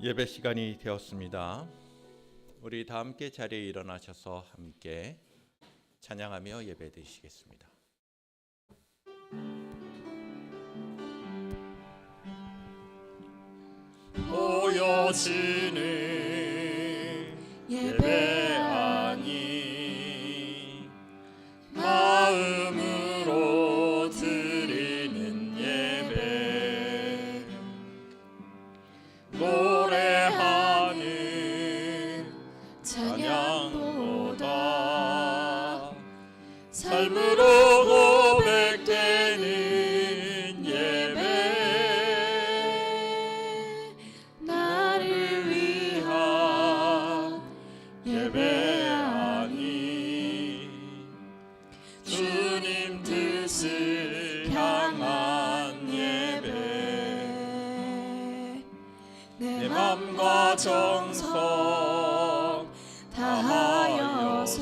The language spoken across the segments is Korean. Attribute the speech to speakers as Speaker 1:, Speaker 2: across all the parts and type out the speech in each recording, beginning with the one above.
Speaker 1: 예배 시간이 되었습니다. 우리 다 함께 자리에 일어나셔서 함께 찬양하며 예배 드리시겠습니다.
Speaker 2: 보여지는 예배 아니 마음으로 드리는 예배 노래하는 찬양보다 삶으로 고백되는 예배 나를 위한 예배하니 주님 뜻을 향한 예배 내 맘과 정성 다하여서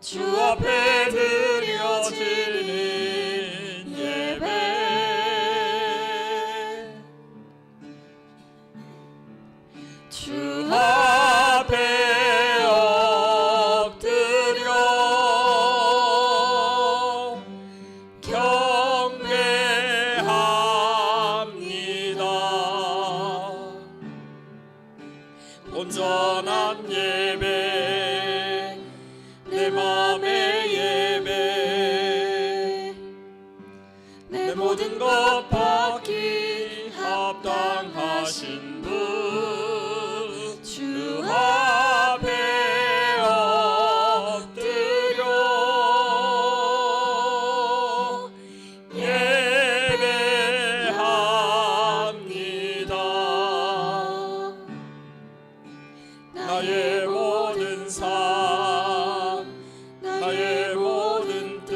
Speaker 2: 주 앞에 드려지는 예배 주 앞에 엎드려 경배합니다. 온전한 예배 내 맘의 예배 내 모든 것 받기 합당하신 분 주 앞에 엎드려 예배합니다. 나의 모든 삶 나의 모든 뜻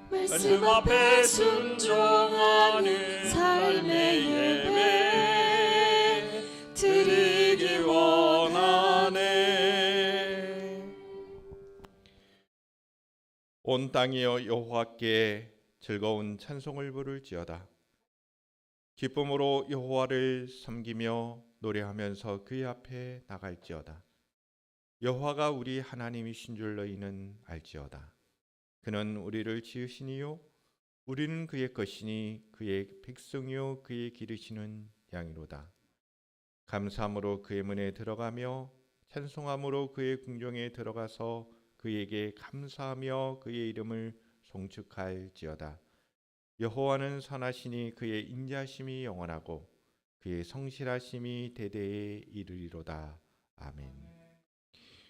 Speaker 2: 말씀 앞에 순종하는 삶의 예배 드리기 원하네.
Speaker 1: 온 땅이여 여호와께 즐거운 찬송을 부를지어다. 기쁨으로 여호와를 섬기며 노래하면서 그의 앞에 나갈지어다. 여호와가 우리 하나님이신 줄 너희는 알지어다. 그는 우리를 지으시니요 우리는 그의 것이니 그의 백성이요 그의 기르시는 양이로다. 감사함으로 그의 문에 들어가며 찬송함으로 그의 궁정에 들어가서 그에게 감사하며 그의 이름을 송축할지어다. 여호와는 선하시니 그의 인자심이 영원하고 그의 성실하심이 대대에 이르리로다. 아멘.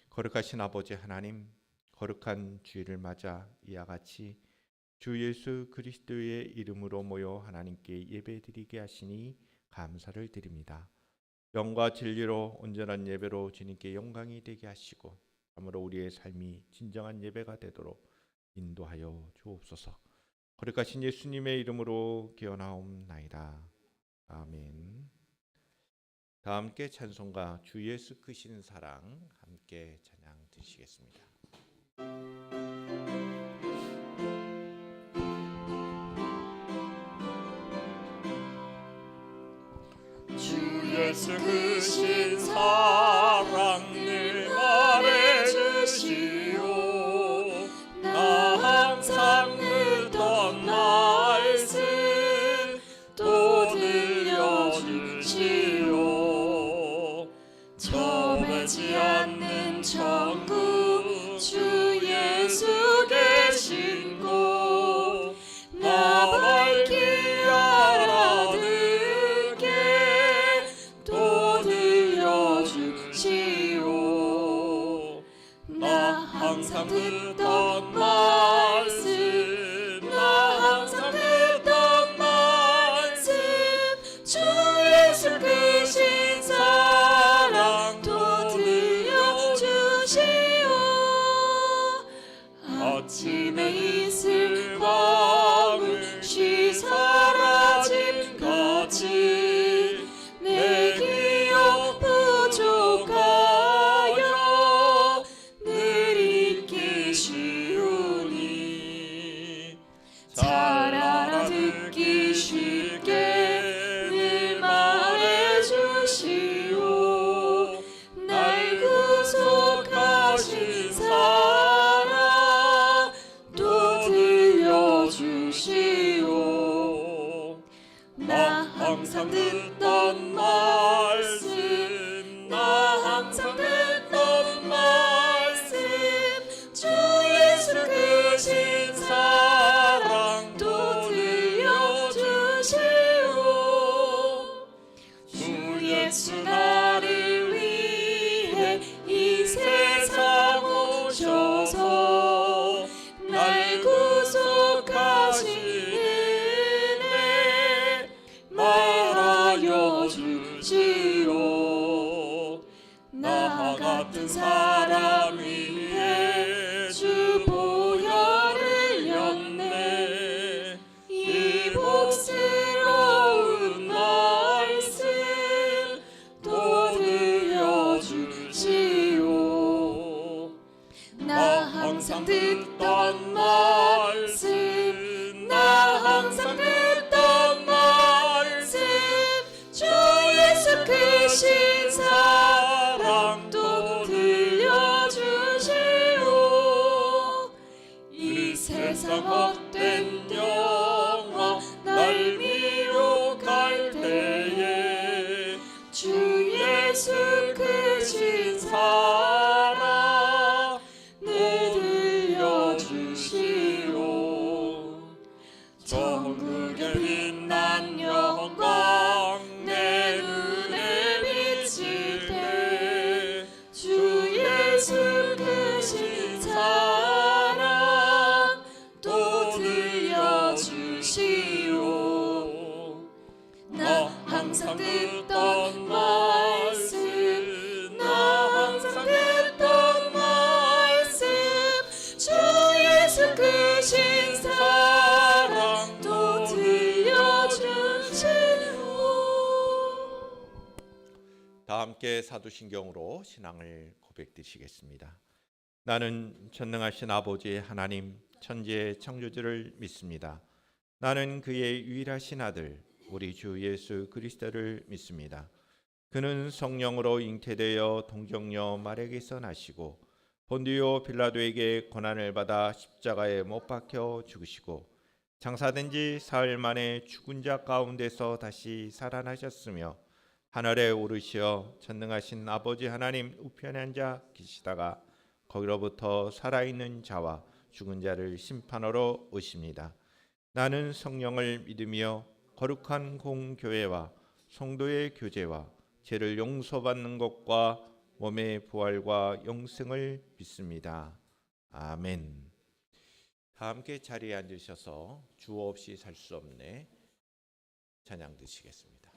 Speaker 1: 거룩하신 아버지 하나님, 거룩한 주일을 맞아 이와 같이 주 예수 그리스도의 이름으로 모여 하나님께 예배드리게 하시니 감사를 드립니다. 영과 진리로 온전한 예배로 주님께 영광이 되게 하시고 참으로 우리의 삶이 진정한 예배가 되도록 인도하여 주옵소서. 거룩하신 예수님의 이름으로 기원하옵나이다. 아멘. 다 함께 찬송가 주 예수 크신 사랑 함께 찬양 드리시겠습니다.
Speaker 2: 주 예수 크신 사랑 늘 말해주시오. 나 항상 듣던 말씀 또 들려주시오. 점하지 않는 천국 주 예수 계신 곳 나 밝히 알아듣게 또 들려주시오. 나 항상 듣던 말씀 나 항상 듣던 말씀 주 예수 크신 사랑 또 들려주시오. 아침에 이슬 방울이 사라짐같이 내 기억 부족하여 늘 잊기 쉬우니 잘 알아듣기 쉽게 항상 듣던 말씀 주 예수 크신 사랑 또 들려주시오. 주 예수 나를 위해 이 세상 오셔서 날 구속하신 은혜 말하여 주시오. 나 같은 사람 위해 주 보혈을 흘렸네. 이 복스러운 말씀 또 들려주시오. 나 항상 듣던 말씀 나 항상 듣던 말씀 주 예수 크신 사랑 또 들려주시오. 이 세상 헛된 영화 날 미혹할 때에 주 예수 크신 사랑 내 들려주시오. 천국의 빛난 영광 내 눈에 비칠 때 주 예수 크신 사랑 또 들려주시오. 나 항상 듣던 말씀 나 항상 듣던 말씀 주 예수 크신 사랑 또 들려주시오.
Speaker 1: 다 함께 사도신경으로 신앙을 고백드리시겠습니다. 나는 전능하신 아버지 하나님 천지의 창조주를 믿습니다. 나는 그의 유일하신 아들 우리 주 예수 그리스도를 믿습니다. 그는 성령으로 잉태되어 동정녀 마리아에게서 나시고 본디오 빌라도에게 고난을 받아 십자가에 못 박혀 죽으시고 장사된 지 사흘 만에 죽은 자 가운데서 다시 살아나셨으며 하늘에 오르시어 전능하신 아버지 하나님 우편에 앉아 계시다가 거기로부터 살아있는 자와 죽은 자를 심판하러 오십니다. 나는 성령을 믿으며 거룩한 공교회와 성도의 교제와 죄를 용서받는 것과 몸의 부활과 영생을 믿습니다. 아멘. 다 함께 자리에 앉으셔서 주어 없이 살 수 없네 찬양 드시겠습니다.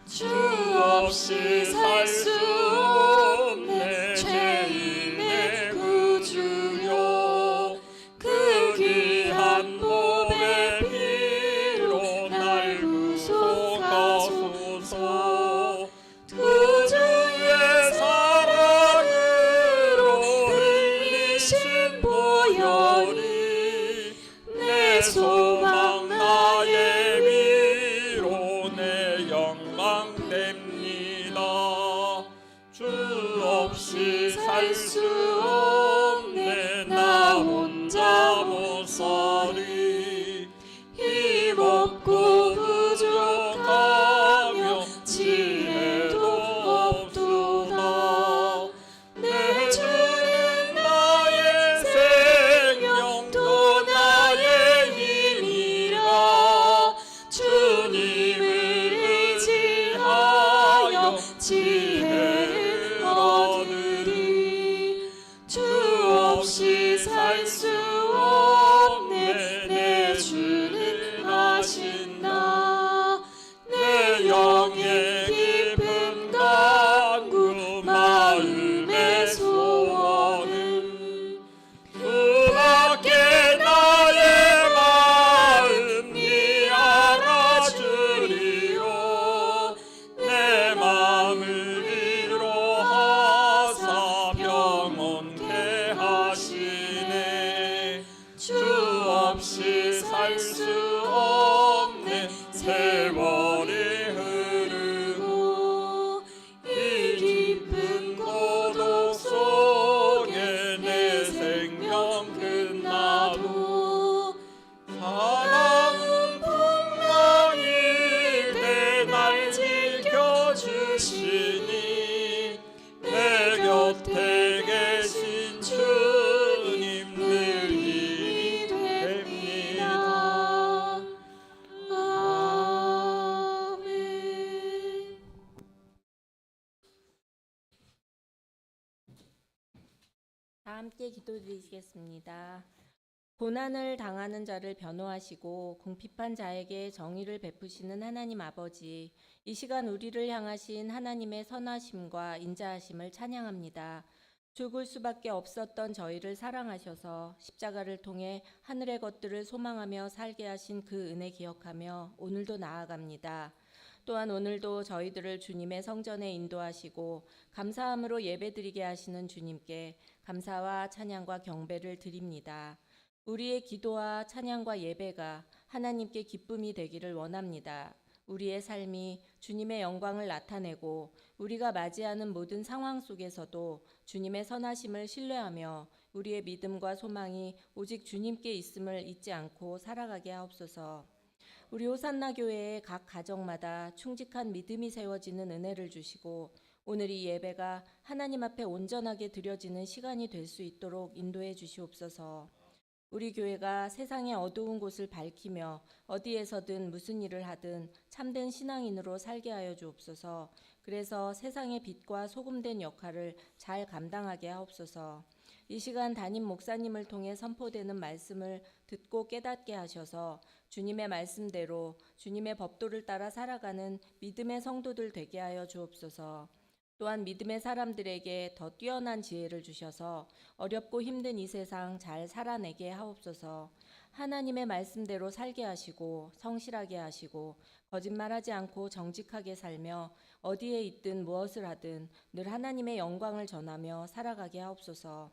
Speaker 2: 주 없이 살 수 없네 죄인의 구주여. 그 귀한 몸의 피로 날 구속하소서. 구주의 사랑으로 흘리신 보혈이 내 소망 나의 위로 내 영광 됩니다. 주 없이 살 수 없네 나 혼자 못 살이. 힘없고 부족하며 지혜도 없도다. 내 주는 나의 생명 또 나의 힘이라. 주님을 의지하여 지혜를 얻으리. 주 없이 살 수 없네 내 주는 하신다. 내 영의 깊은 간구 마음의 소원은 그 밖에 나의 마음 네 알아주리요. 내 마음을 위로하사 평온케 하시네. 주 없이 살 수 없네 세월이 흐르고 이 깊은 고독 속에 내 생명 끝나도
Speaker 3: 함께 기도드리겠습니다. 고난을 당하는 자를 변호하시고 궁핍한 자에게 정의를 베푸시는 하나님 아버지, 이 시간 우리를 향하신 하나님의 선하심과 인자하심을 찬양합니다. 죽을 수밖에 없었던 저희를 사랑하셔서 십자가를 통해 하늘의 것들을 소망하며 살게 하신 그 은혜 기억하며 오늘도 나아갑니다. 또한 오늘도 저희들을 주님의 성전에 인도하시고 감사함으로 예배드리게 하시는 주님께 감사와 찬양과 경배를 드립니다. 우리의 기도와 찬양과 예배가 하나님께 기쁨이 되기를 원합니다. 우리의 삶이 주님의 영광을 나타내고 우리가 맞이하는 모든 상황 속에서도 주님의 선하심을 신뢰하며 우리의 믿음과 소망이 오직 주님께 있음을 잊지 않고 살아가게 하옵소서. 우리 호산나 교회의 각 가정마다 충직한 믿음이 세워지는 은혜를 주시고 오늘 이 예배가 하나님 앞에 온전하게 드려지는 시간이 될 수 있도록 인도해 주시옵소서. 우리 교회가 세상의 어두운 곳을 밝히며 어디에서든 무슨 일을 하든 참된 신앙인으로 살게 하여 주옵소서. 그래서 세상의 빛과 소금된 역할을 잘 감당하게 하옵소서. 이 시간 담임 목사님을 통해 선포되는 말씀을 듣고 깨닫게 하셔서 주님의 말씀대로 주님의 법도를 따라 살아가는 믿음의 성도들 되게 하여 주옵소서. 또한 믿음의 사람들에게 더 뛰어난 지혜를 주셔서 어렵고 힘든 이 세상 잘 살아내게 하옵소서. 하나님의 말씀대로 살게 하시고 성실하게 하시고 거짓말하지 않고 정직하게 살며 어디에 있든 무엇을 하든 늘 하나님의 영광을 전하며 살아가게 하옵소서.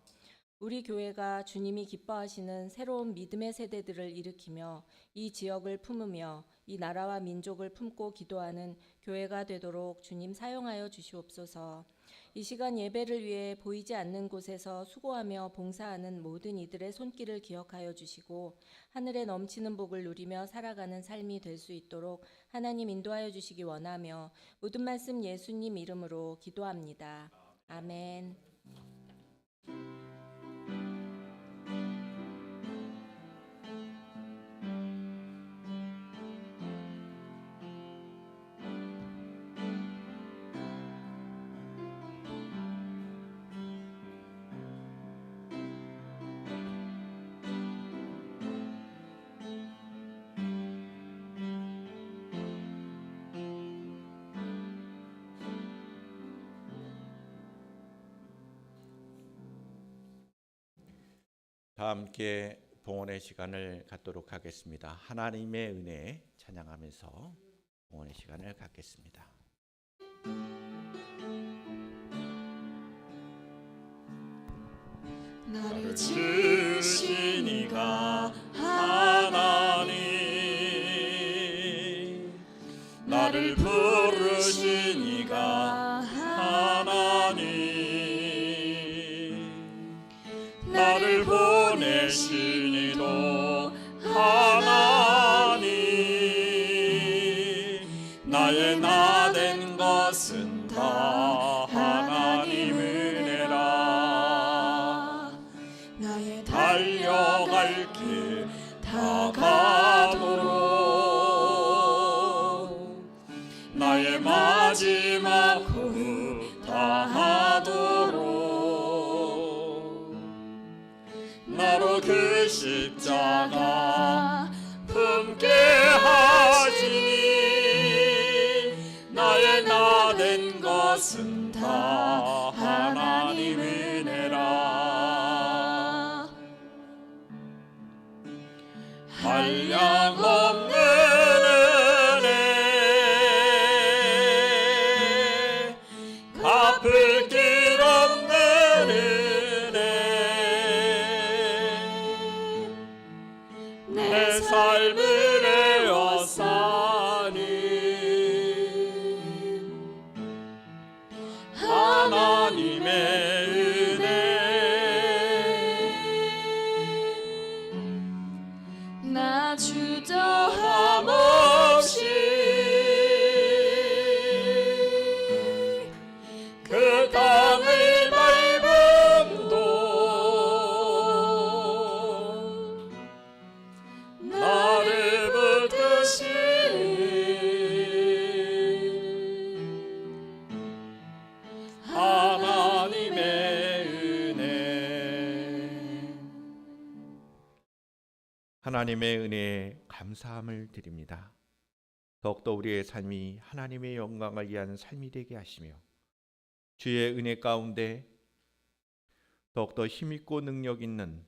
Speaker 3: 우리 교회가 주님이 기뻐하시는 새로운 믿음의 세대들을 일으키며 이 지역을 품으며 이 나라와 민족을 품고 기도하는 교회가 되도록 주님 사용하여 주시옵소서. 이 시간 예배를 위해 보이지 않는 곳에서 수고하며 봉사하는 모든 이들의 손길을 기억하여 주시고 하늘에 넘치는 복을 누리며 살아가는 삶이 될 수 있도록 하나님 인도하여 주시기 원하며 모든 말씀 예수님 이름으로 기도합니다. 아멘.
Speaker 1: 다 함께 봉헌의 시간을 갖도록 하겠습니다. 하나님의 은혜 찬양하면서 봉헌의 시간을 갖겠습니다.
Speaker 2: 나를 지으신 이가 하나님, 나를 부르신 이가 하나님, 나를 보내신 이도 하나님, 나의 나 된 것은 다 하나님 은혜라. 나의 달려갈 길 다가도록, 나의 마지막 호흡 다하도록, 나로 그 십자가 품게 하시니, 나의 나 된 것은 다 하나님 은혜라. 한량없는 은혜, 갚을 길 없는 은혜, 내 삶을 에워싸니 하나님의 은혜. 나 주저함 없이 그 땅을 밟음도 나를 붙드시니 하나님의 은혜.
Speaker 1: 하나님의 은혜에 감사함을 드립니다. 더욱더 우리의 삶이 하나님의 영광을 위한 삶이 되게 하시며 주의 은혜 가운데 더욱더 힘있고 능력 있는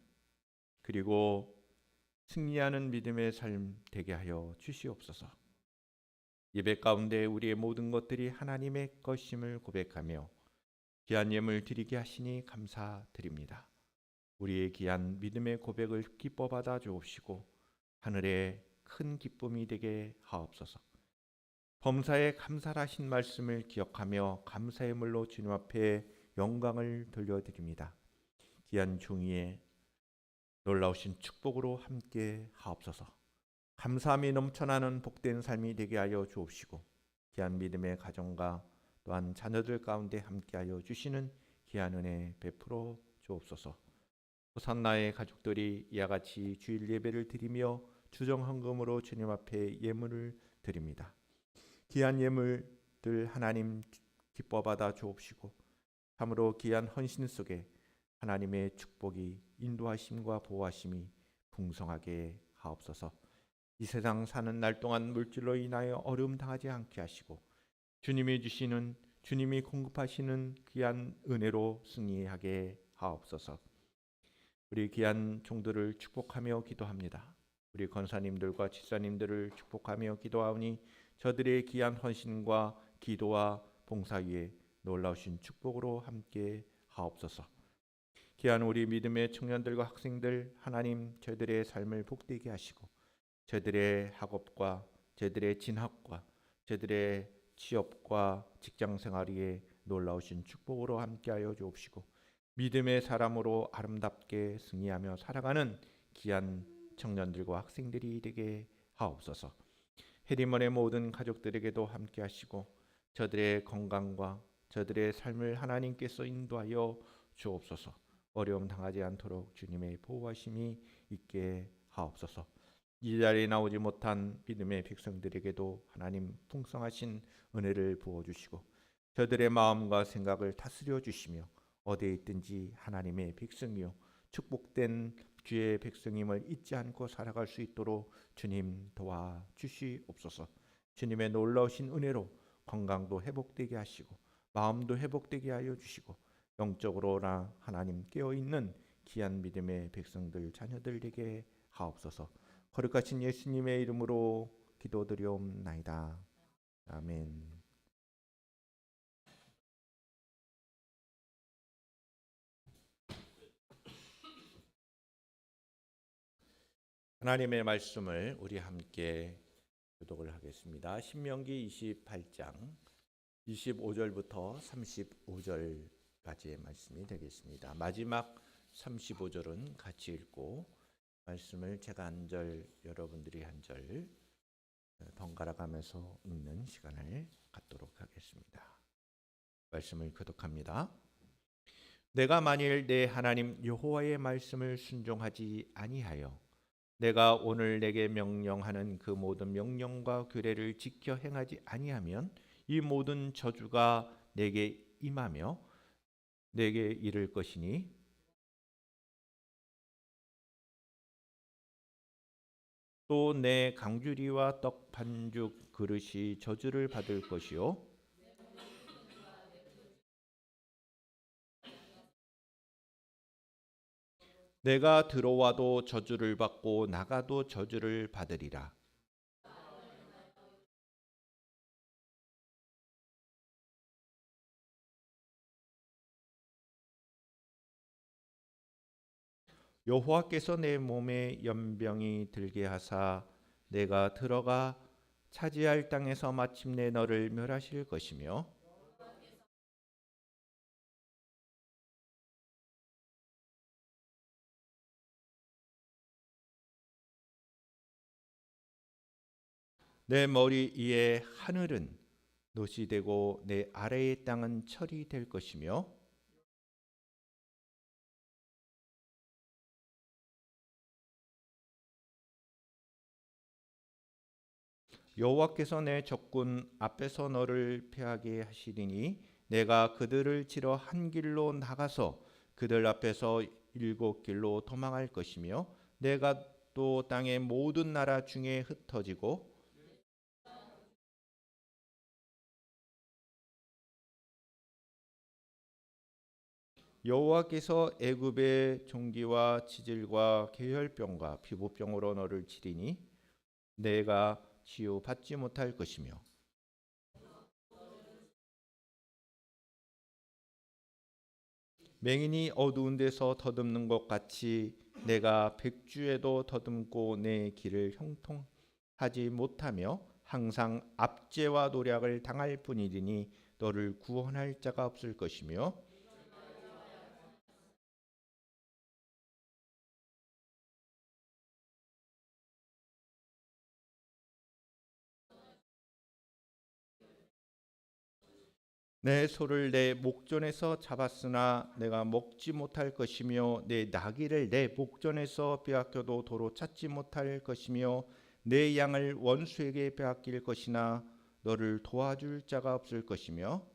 Speaker 1: 그리고 승리하는 믿음의 삶 되게 하여 주시옵소서. 예배 가운데 우리의 모든 것들이 하나님의 것임을 고백하며 귀한 예물 드리게 하시니 감사드립니다. 우리의 귀한 믿음의 고백을 기뻐 받아 주옵시고 하늘에 큰 기쁨이 되게 하옵소서. 범사에 감사하신 말씀을 기억하며 감사의 물로 주님 앞에 영광을 돌려드립니다. 귀한 종이의 놀라우신 축복으로 함께 하옵소서. 감사함이 넘쳐나는 복된 삶이 되게 하여 주옵시고 귀한 믿음의 가정과 또한 자녀들 가운데 함께하여 주시는 귀한 은혜 베풀어 주옵소서. 호산나의 가족들이 이와 같이 주일 예배를 드리며 주정 헌금으로 주님 앞에 예물을 드립니다. 귀한 예물들 하나님 기뻐 받아 주옵시고 참으로 귀한 헌신 속에 하나님의 축복이 인도하심과 보호하심이 풍성하게 하옵소서. 이 세상 사는 날 동안 물질로 인하여 어려움 당하지 않게 하시고 주님이 주시는 주님이 공급하시는 귀한 은혜로 승리하게 하옵소서. 우리 귀한 종들을 축복하며 기도합니다. 우리 권사님들과 집사님들을 축복하며 기도하오니 저들의 귀한 헌신과 기도와 봉사 위에 놀라우신 축복으로 함께 하옵소서. 귀한 우리 믿음의 청년들과 학생들 하나님 저들의 삶을 복되게 하시고 저들의 학업과 저들의 진학과 저들의 취업과 직장 생활 위에 놀라우신 축복으로 함께하여 주옵시고 믿음의 사람으로 아름답게 승리하며 살아가는 귀한 청년들과 학생들이 되게 하옵소서. 해리먼의 모든 가족들에게도 함께하시고 저들의 건강과 저들의 삶을 하나님께서 인도하여 주옵소서. 어려움 당하지 않도록 주님의 보호하심이 있게 하옵소서. 이 자리에 나오지 못한 믿음의 백성들에게도 하나님 풍성하신 은혜를 부어주시고 저들의 마음과 생각을 다스려 주시며 어디에 있든지 하나님의 백성이요 축복된 주의 백성임을 잊지 않고 살아갈 수 있도록 주님 도와주시옵소서. 주님의 놀라우신 은혜로 건강도 회복되게 하시고 마음도 회복되게 하여 주시고 영적으로나 하나님 깨어있는 귀한 믿음의 백성들 자녀들에게 하옵소서. 거룩하신 예수님의 이름으로 기도드리옵나이다. 아멘. 하나님의 말씀을 우리 함께 교독을 하겠습니다. 신명기 28장 25절부터 35절까지의 말씀이 되겠습니다. 마지막 35절은 같이 읽고 말씀을 제가 한 절 여러분들이 한 절 번갈아 가면서 읽는 시간을 갖도록 하겠습니다. 말씀을 교독합니다. 내가 만일 내 하나님 여호와의 말씀을 순종하지 아니하여 내가 오늘 내게 명령하는 그 모든 명령과 규례를 지켜 행하지 아니하면 이 모든 저주가 내게 임하며 내게 이를 것이니 또 내 강주리와 떡 반죽 그릇이 저주를 받을 것이요 내가 들어와도 저주를 받고 나가도 저주를 받으리라. 여호와께서 내 몸에 연병이 들게 하사 내가 들어가 차지할 땅에서 마침내 너를 멸하실 것이며 내 머리 위에 하늘은 놋이 되고 내 아래의 땅은 철이 될 것이며 여호와께서 내 적군 앞에서 너를 패하게 하시리니 내가 그들을 치러 한 길로 나가서 그들 앞에서 7 길로 도망할 것이며 내가 또 땅의 모든 나라 중에 흩어지고 여호와께서 애굽의 종기와 치질과 계혈병과 피부병으로 너를 치리니 내가 치유받지 못할 것이며 맹인이 어두운 데서 더듬는 것 같이 내가 백주에도 더듬고 내 길을 형통하지 못하며 항상 압제와 노략을 당할 뿐이니 너를 구원할 자가 없을 것이며 내 소를 내 목전에서 잡았으나 내가 먹지 못할 것이며 내 나귀를 내 목전에서 빼앗겨도 도로 찾지 못할 것이며 내 양을 원수에게 빼앗길 것이나 너를 도와줄 자가 없을 것이며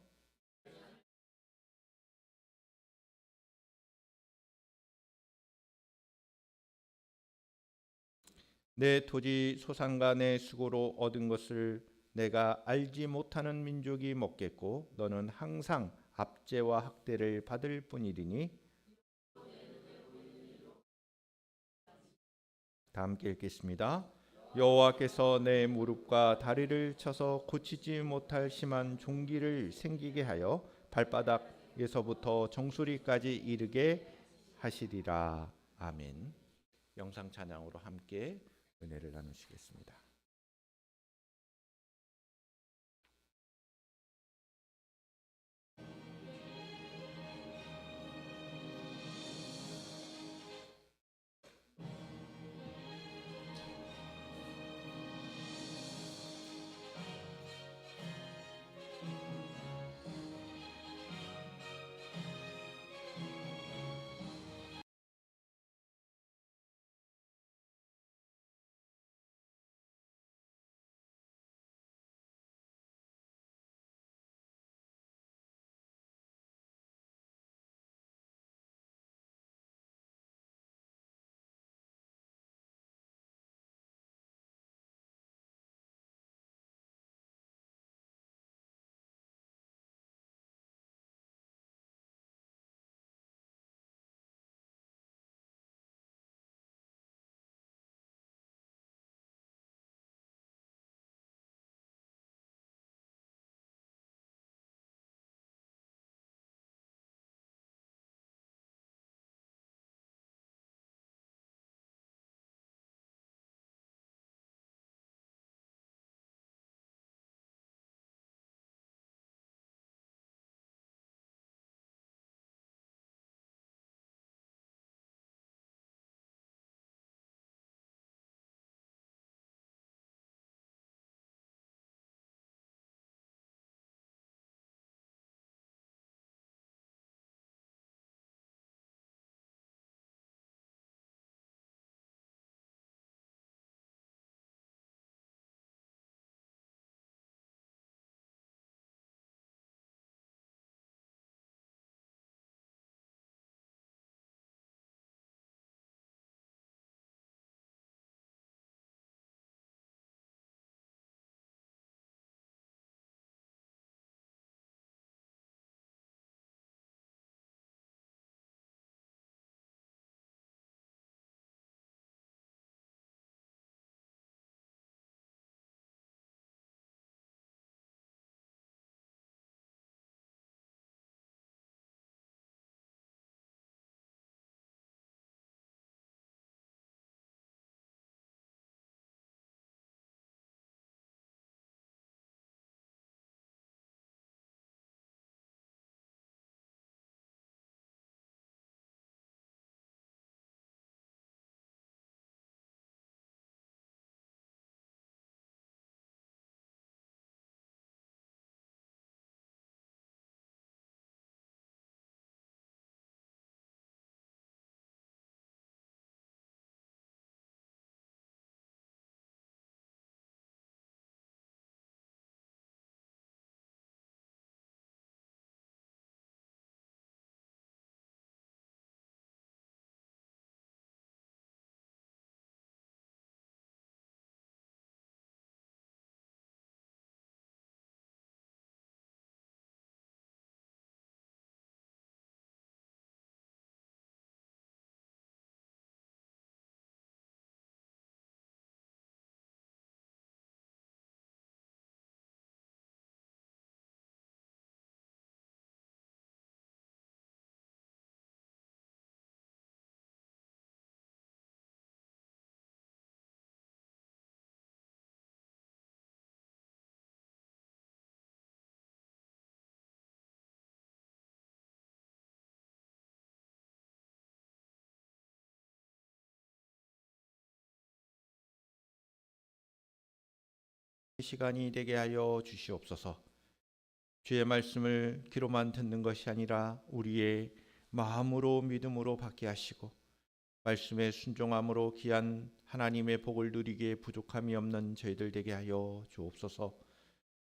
Speaker 1: 내 토지 소산과 내 수고로 얻은 것을 내가 알지 못하는 민족이 먹겠고 너는 항상 압제와 학대를 받을 뿐이리니 다 함께 읽겠습니다. 여호와께서 내 무릎과 다리를 쳐서 고치지 못할 심한 종기를 생기게 하여 발바닥에서부터 정수리까지 이르게 하시리라. 아멘. 영상 찬양으로 함께 은혜를 나누시겠습니다. 시간이 되게 하여 주시옵소서. 주의 말씀을 귀로만 듣는 것이 아니라 우리의 마음으로 믿음으로 받게 하시고 말씀에 순종함으로 귀한 하나님의 복을 누리기에 부족함이 없는 저희들 되게 하여 주옵소서.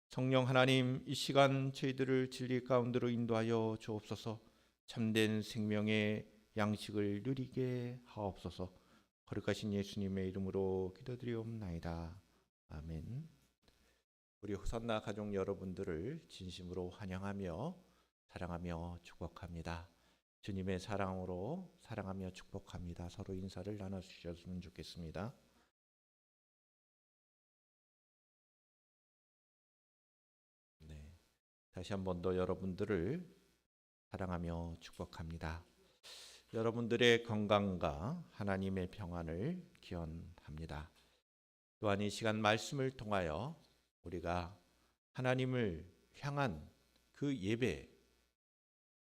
Speaker 1: 성령 하나님, 이 시간 저희들을 진리 가운데로 인도하여 주옵소서. 참된 생명의 양식을 누리게 하옵소서. 거룩하신 예수님의 이름으로 기도드리옵나이다. 아멘. 우리 호산나 가족 여러분들을 진심으로 환영하며 사랑하며 축복합니다. 주님의 사랑으로 사랑하며 축복합니다. 서로 인사를 나눠주셨으면 좋겠습니다. 네, 다시 한 번 더 여러분들을 사랑하며 축복합니다. 여러분들의 건강과 하나님의 평안을 기원합니다. 또한 이 시간 말씀을 통하여 우리가 하나님을 향한 그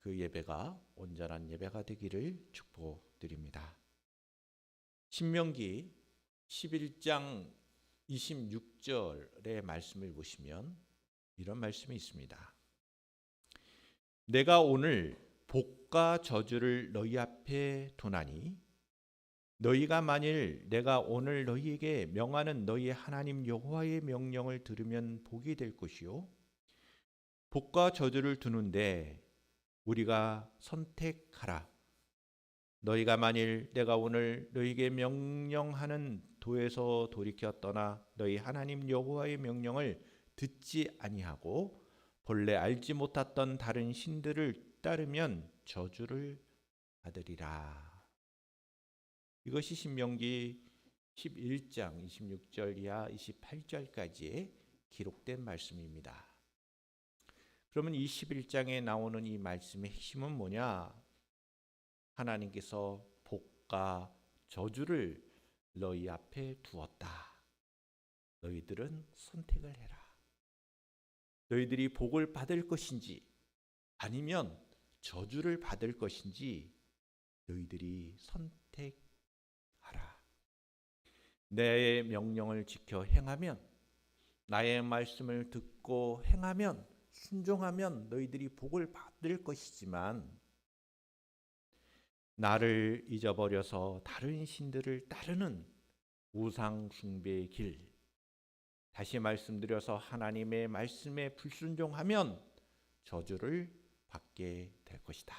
Speaker 1: 예배가 온전한 예배가 되기를 축복드립니다. 신명기 11장 26절의 말씀을 보시면 이런 말씀이 있습니다. 내가 오늘 복과 저주를 너희 앞에 두나니 너희가 만일 내가 오늘 너희에게 명하는 너희 하나님 여호와의 명령을 들으면 복이 될 것이요 복과 저주를 두는데 우리가 선택하라. 너희가 만일 내가 오늘 너희에게 명령하는 도에서 돌이켜 떠나 너희 하나님 여호와의 명령을 듣지 아니하고 본래 알지 못했던 다른 신들을 따르면 저주를 받으리라. 이것이 신명기 11장 26절 이하 28절까지의 기록된 말씀입니다. 그러면 이 11장에 나오는 이 말씀의 핵심은 뭐냐? 하나님께서 복과 저주를 너희 앞에 두었다. 너희들은 선택을 해라. 너희들이 복을 받을 것인지 아니면 저주를 받을 것인지 너희들이 선택하라. 내 명령을 지켜 행하면, 나의 말씀을 듣고 행하면, 순종하면 너희들이 복을 받을 것이지만 나를 잊어버려서 다른 신들을 따르는 우상 숭배의 길, 다시 말씀드려서 하나님의 말씀에 불순종하면 저주를 받게 될 것이다.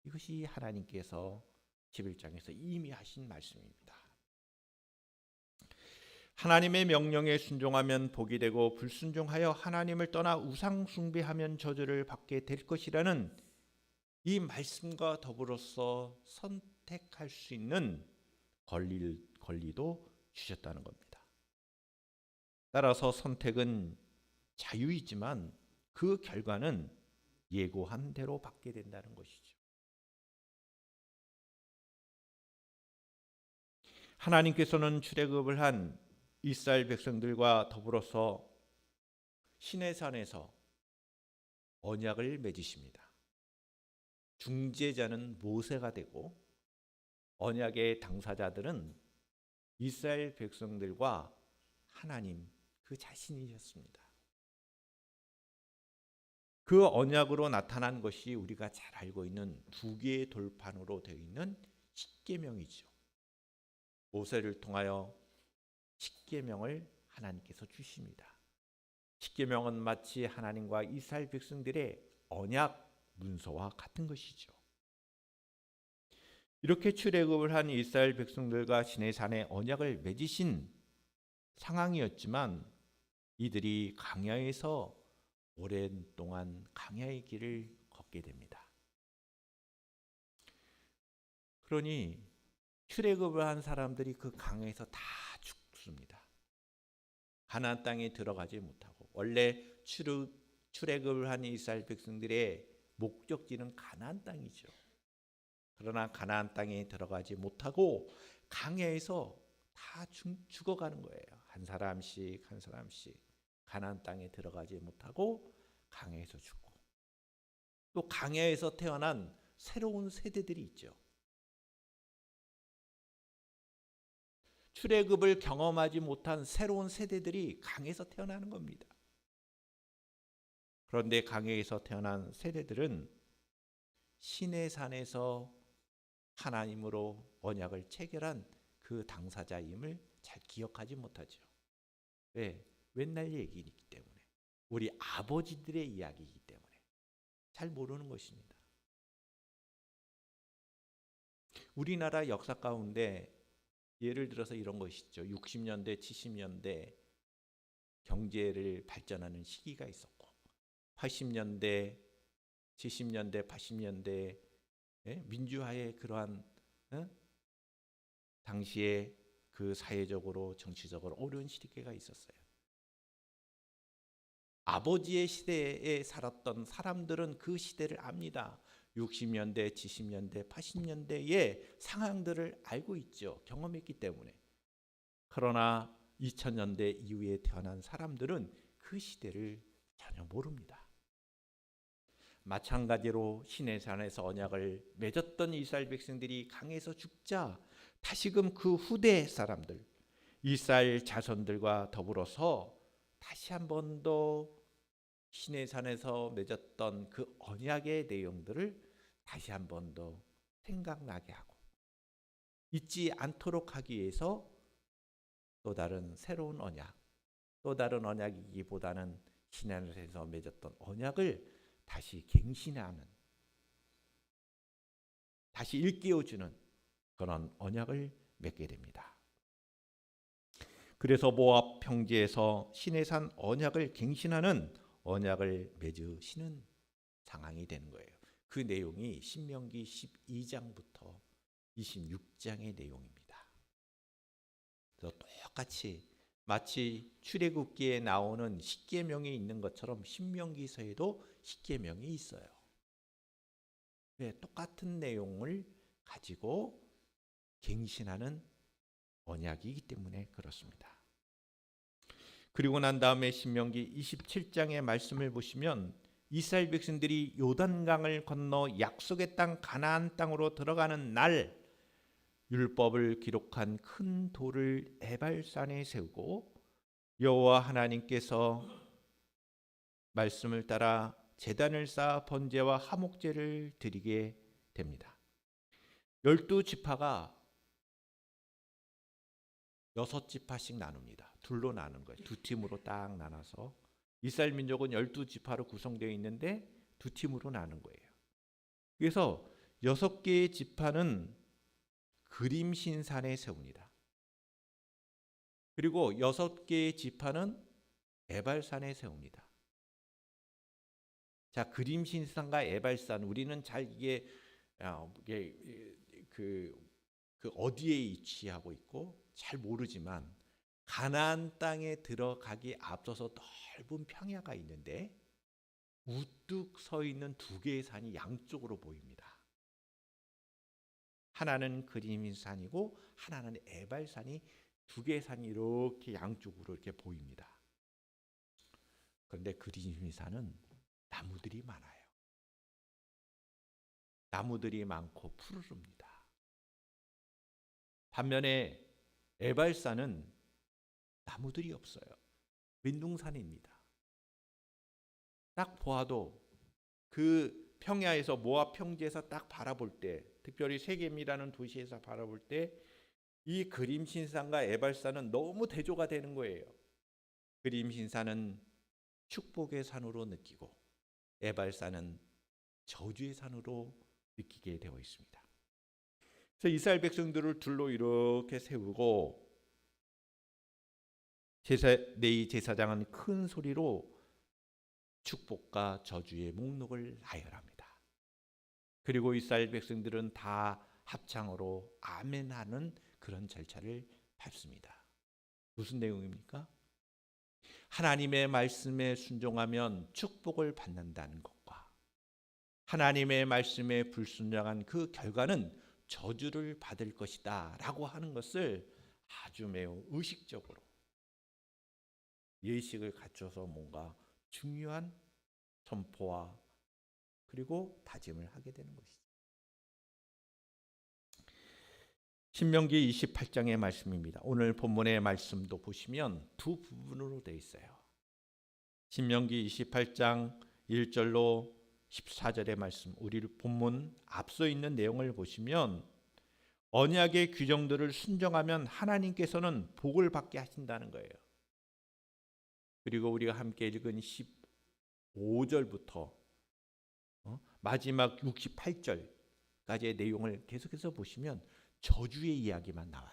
Speaker 1: 이것이 하나님께서 11장에서 이미 하신 말씀입니다. 하나님의 명령에 순종하면 복이 되고 불순종하여 하나님을 떠나 우상 숭배하면 저주를 받게 될 것이라는 이 말씀과 더불어서 선택할 수 있는 권리도 주셨다는 겁니다. 따라서 선택은 자유이지만 그 결과는 예고한 대로 받게 된다는 것이죠. 하나님께서는 출애굽을 한 이스라엘 백성들과 더불어서 시내산에서 언약을 맺으십니다. 중재자는 모세가 되고 언약의 당사자들은 이스라엘 백성들과 하나님 그 자신이셨습니다. 그 언약으로 나타난 것이 우리가 잘 알고 있는 두 개의 돌판으로 되어 있는 십계명이죠. 모세를 통하여 십계명을 하나님께서 주십니다. 십계명은 마치 하나님과 이스라엘 백성들의 언약 문서와 같은 것이죠. 이렇게 출애굽을 한 이스라엘 백성들과 시내산에 언약을 맺으신 상황이었지만 이들이 광야에서 오랜 동안 광야의 길을 걷게 됩니다. 그러니 출애굽을 한 사람들이 그 광야에서 다 죽습니다. 가나안 땅에 들어가지 못하고, 원래 출애굽을 한 이스라엘 백성들의 목적지는 가나안 땅이죠. 그러나 가나안 땅에 들어가지 못하고 광야에서 다 죽어가는 거예요. 한 사람씩 한 사람씩 가나안 땅에 들어가지 못하고 광야에서 죽고, 또 광야에서 태어난 새로운 세대들이 있죠. 출애굽을 경험하지 못한 새로운 세대들이 강에서 태어나는 겁니다. 그런데 강에서 태어난 세대들은 시내산에서 하나님으로 언약을 체결한 그 당사자임을 잘 기억하지 못하죠. 왜? 옛날 얘기이기 때문에. 우리 아버지들의 이야기이기 때문에 잘 모르는 것입니다. 우리나라 역사 가운데 예를 들어서 이런 것이 있죠. 60년대, 70년대 경제를 발전하는 시기가 있었고 80년대, 70년대, 80년대 민주화의 그러한 당시에 그 사회적으로 정치적으로 어려운 시기가 있었어요. 아버지의 시대에 살았던 사람들은 그 시대를 압니다. 60년대, 70년대, 80년대의 상황들을 알고 있죠. 경험했기 때문에. 그러나 2000년대 이후에 태어난 사람들은 그 시대를 전혀 모릅니다. 마찬가지로 시내산에서 언약을 맺었던 이스라엘 백성들이 강에서 죽자 다시금 그 후대 사람들, 이스라엘 자손들과 더불어서 다시 한 번 더 시내산에서 맺었던 그 언약의 내용들을 다시 한 번 더 생각나게 하고 잊지 않도록 하기 위해서 또 다른 새로운 언약, 또 다른 언약이기보다는 시내산에서 맺었던 언약을 다시 갱신하는, 다시 일깨워주는 그런 언약을 맺게 됩니다. 그래서 모압 평지에서 시내산 언약을 갱신하는 언약을 맺으시는 상황이 되는 거예요. 그 내용이 신명기 12장부터 26장의 내용입니다. 그래서 똑같이 마치 출애굽기에 나오는 십계명이 있는 것처럼 신명기서에도 십계명이 있어요. 네, 똑같은 내용을 가지고 갱신하는 언약이기 때문에 그렇습니다. 그리고 난 다음에 신명기 27장의 말씀을 보시면 이스라엘 백성들이 요단강을 건너 약속의 땅 가나안 땅으로 들어가는 날 율법을 기록한 큰 돌을 에발산에 세우고 여호와 하나님께서 말씀을 따라 제단을 쌓아 번제와 화목제를 드리게 됩니다. 12지파가 6지파씩 나눕니다. 둘로 나눈 거예요. 두 팀으로 딱 나눠서 이스라엘 민족은 12지파로 구성되어 있는데 두 팀으로 나눈 거예요. 그래서 6개의 지파는 그림신산에 세웁니다. 그리고 6개의 지파는 에발산에 세웁니다. 자, 그림신산과 에발산, 우리는 잘 이게 그 어디에 위치하고 있고 잘 모르지만 가나안 땅에 들어가기 앞서서 넓은 평야가 있는데 우뚝 서 있는 두 개의 산이 양쪽으로 보입니다. 하나는 그림산이고 하나는 에발산이, 두 개의 산이 이렇게 양쪽으로 이렇게 보입니다. 그런데 그림산은 나무들이 많아요. 나무들이 많고 푸르릅니다. 반면에 에발산은 나무들이 없어요. 민둥산입니다. 딱 보아도 그 평야에서 모압 평지에서 딱 바라볼 때, 특별히 세겜이라는 도시에서 바라볼 때 이 그림신산과 에발산은 너무 대조가 되는 거예요. 그림신산은 축복의 산으로 느끼고 에발산은 저주의 산으로 느끼게 되어 있습니다. 그래서 이스라엘 백성들을 둘로 이렇게 세우고 레위 제사장은 큰 소리로 축복과 저주의 목록을 나열합니다. 그리고 이스라엘 백성들은 다 합창으로 아멘하는 그런 절차를 밟습니다. 무슨 내용입니까? 하나님의 말씀에 순종하면 축복을 받는다는 것과 하나님의 말씀에 불순종한 그 결과는 저주를 받을 것이다 라고 하는 것을 아주 매우 의식적으로 예식을 갖춰서 뭔가 중요한 선포와 그리고 다짐을 하게 되는 것이죠. 신명기 28장의 말씀입니다. 오늘 본문의 말씀도 보시면 두 부분으로 되어 있어요. 신명기 28장 1절로 14절의 말씀, 우리 본문 앞서 있는 내용을 보시면 언약의 규정들을 순종하면 하나님께서는 복을 받게 하신다는 거예요. 그리고 우리가 함께 읽은 15절부터 마지막 68절까지의 내용을 계속해서 보시면 저주의 이야기만 나와요.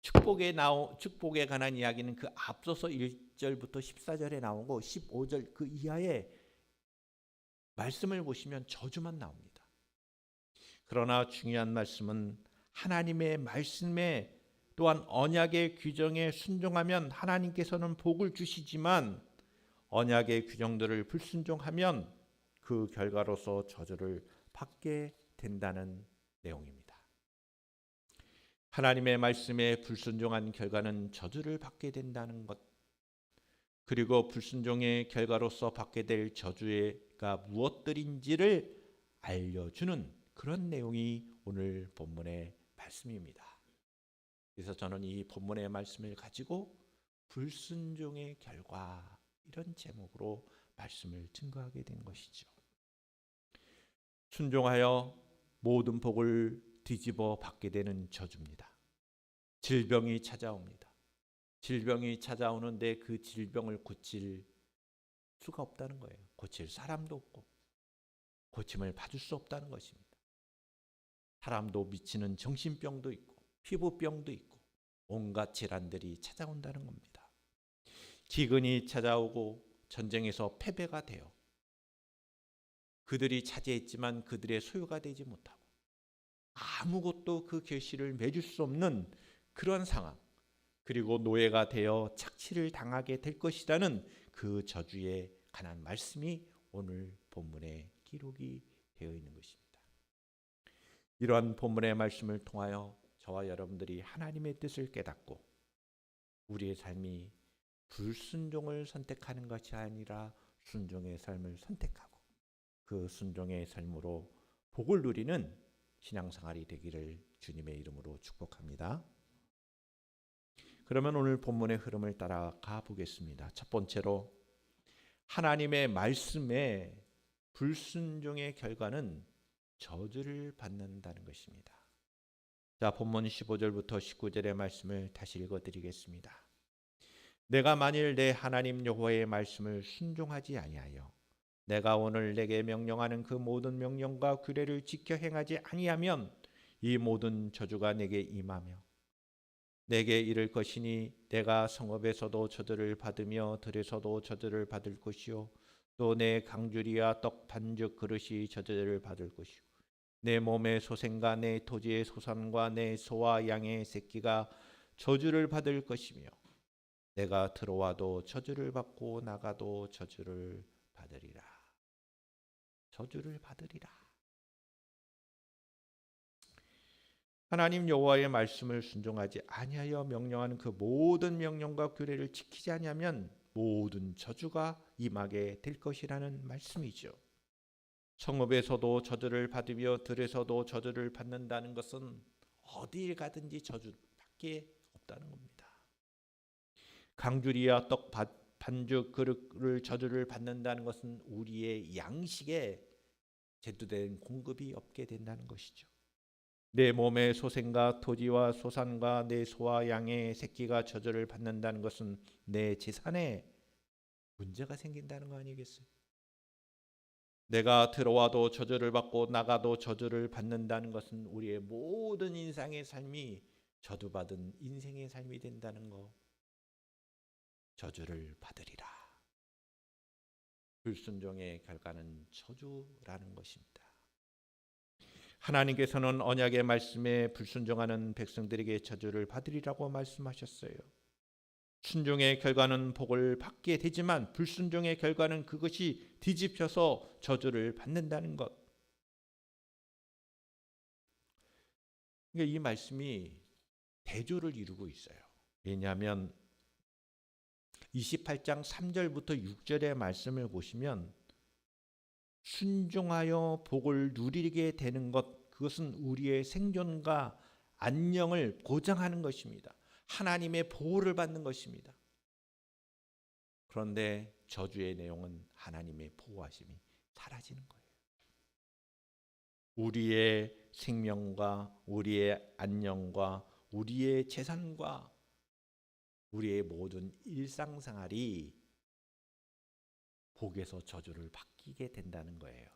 Speaker 1: 축복에 관한 이야기는 그 앞서서 1절부터 14절에 나오고 15절 그 이하의 말씀을 보시면 저주만 나옵니다. 그러나 중요한 말씀은 하나님의 말씀에 또한 언약의 규정에 순종하면 하나님께서는 복을 주시지만 언약의 규정들을 불순종하면 그 결과로서 저주를 받게 된다는 내용입니다. 하나님의 말씀에 불순종한 결과는 저주를 받게 된다는 것, 그리고 불순종의 결과로서 받게 될 저주가 무엇들인지를 알려주는 그런 내용이 오늘 본문의 말씀입니다. 그래서 저는 이 본문의 말씀을 가지고 불순종의 결과, 이런 제목으로 말씀을 증거하게 된 것이죠. 순종하여 모든 복을 뒤집어 받게 되는 저주입니다. 질병이 찾아옵니다. 질병이 찾아오는데 그 질병을 고칠 수가 없다는 거예요. 고칠 사람도 없고 고침을 받을 수 없다는 것입니다. 사람도 미치는 정신병도 있고 피부병도 있고 온갖 질환들이 찾아온다는 겁니다. 기근이 찾아오고 전쟁에서 패배가 되어 그들이 차지했지만 그들의 소유가 되지 못하고 아무것도 그 결실을 맺을 수 없는 그런 상황, 그리고 노예가 되어 착취를 당하게 될 것이라는 그 저주에 관한 말씀이 오늘 본문에 기록이 되어 있는 것입니다. 이러한 본문의 말씀을 통하여 저와 여러분들이 하나님의 뜻을 깨닫고 우리의 삶이 불순종을 선택하는 것이 아니라 순종의 삶을 선택하고 그 순종의 삶으로 복을 누리는 신앙생활이 되기를 주님의 이름으로 축복합니다. 그러면 오늘 본문의 흐름을 따라가 보겠습니다. 첫 번째로 하나님의 말씀에 불순종의 결과는 저주를 받는다는 것입니다. 자, 본문 15절부터 19절의 말씀을 다시 읽어드리겠습니다. 내가 만일 내 하나님 여호와의 말씀을 순종하지 아니하여 내가 오늘 내게 명령하는 그 모든 명령과 규례를 지켜 행하지 아니하면 이 모든 저주가 내게 임하며 내게 이를 것이니 내가 성읍에서도 저주를 받으며 들에서도 저주를 받을 것이요 또 내 강주리와 떡 반죽 그릇이 저주를 받을 것이요 내 몸의 소생과 내 토지의 소산과 내 소와 양의 새끼가 저주를 받을 것이며 내가 들어와도 저주를 받고 나가도 저주를 받으리라. 저주를 받으리라. 하나님 여호와의 말씀을 순종하지 아니하여 명령하는 그 모든 명령과 규례를 지키지 아니하면 모든 저주가 임하게 될 것이라는 말씀이죠. 성읍에서도 저주를 받으며 들에서도 저주를 받는다는 것은 어디에 가든지 저주밖에 없다는 겁니다. 강주리와 떡 반죽 그릇을 저주를 받는다는 것은 우리의 양식에 제대로 공급이 없게 된다는 것이죠. 내 몸의 소생과 토지와 소산과 내 소와 양의 새끼가 저주를 받는다는 것은 내 재산에 문제가 생긴다는 거 아니겠어요? 내가 들어와도 저주를 받고 나가도 저주를 받는다는 것은 우리의 모든 인생의 삶이 저주받은 인생의 삶이 된다는 거. 저주를 받으리라. 불순종의 결과는 저주라는 것입니다. 하나님께서는 언약의 말씀에 불순종하는 백성들에게 저주를 받으리라고 말씀하셨어요. 순종의 결과는 복을 받게 되지만 불순종의 결과는 그것이 뒤집혀서 저주를 받는다는 것. 그러니까 이 말씀이 대조를 이루고 있어요. 왜냐하면 28장 3절부터 6절의 말씀을 보시면 순종하여 복을 누리게 되는 것, 그것은 우리의 생존과 안녕을 보장하는 것입니다. 하나님의 보호를 받는 것입니다. 그런데 저주의 내용은 하나님의 보호하심이 사라지는 거예요. 우리의 생명과 우리의 안녕과 우리의 재산과 우리의 모든 일상생활이 복에서 저주를 바뀌게 된다는 거예요.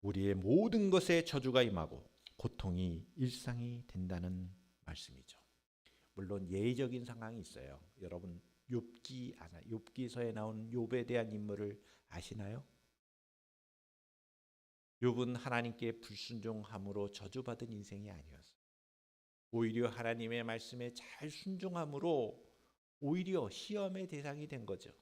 Speaker 1: 우리의 모든 것에 저주가 임하고 고통이 일상이 된다는 말씀이죠. 물론 예외적인 상황이 있어요. 여러분 욥기서에 나온 욥에 대한 인물을 아시나요? 욥은 하나님께 불순종함으로 저주받은 인생이 아니었어요. 오히려 하나님의 말씀에 잘 순종함으로 오히려 시험의 대상이 된 거죠.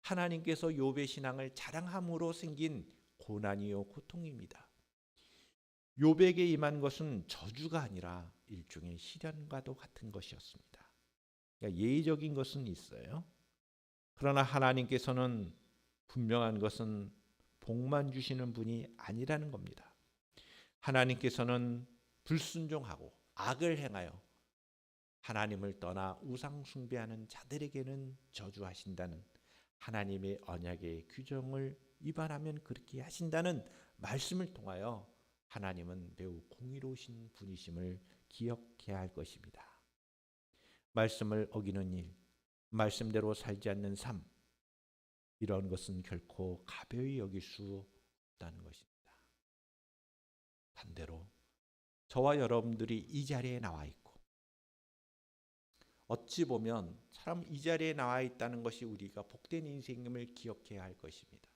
Speaker 1: 하나님께서 욥의 신앙을 자랑함으로 생긴 고난이요 고통입니다. 욥에게 임한 것은 저주가 아니라 일종의 시련과도 같은 것이었습니다. 그러니까 예의적인 것은 있어요. 그러나 하나님께서는 분명한 것은 복만 주시는 분이 아니라는 겁니다. 하나님께서는 불순종하고 악을 행하여 하나님을 떠나 우상 숭배하는 자들에게는 저주하신다는 하나님의 언약의 규정을 위반하면 그렇게 하신다는 말씀을 통하여 하나님은 매우 공의로우신 분이심을 기억해야 할 것입니다. 말씀을 어기는 일, 말씀대로 살지 않는 삶, 이런 것은 결코 가벼이 여길 수 없다는 것입니다. 반대로 저와 여러분들이 이 자리에 나와 있고 어찌 보면 참 이 자리에 나와 있다는 것이 우리가 복된 인생임을 기억해야 할 것입니다.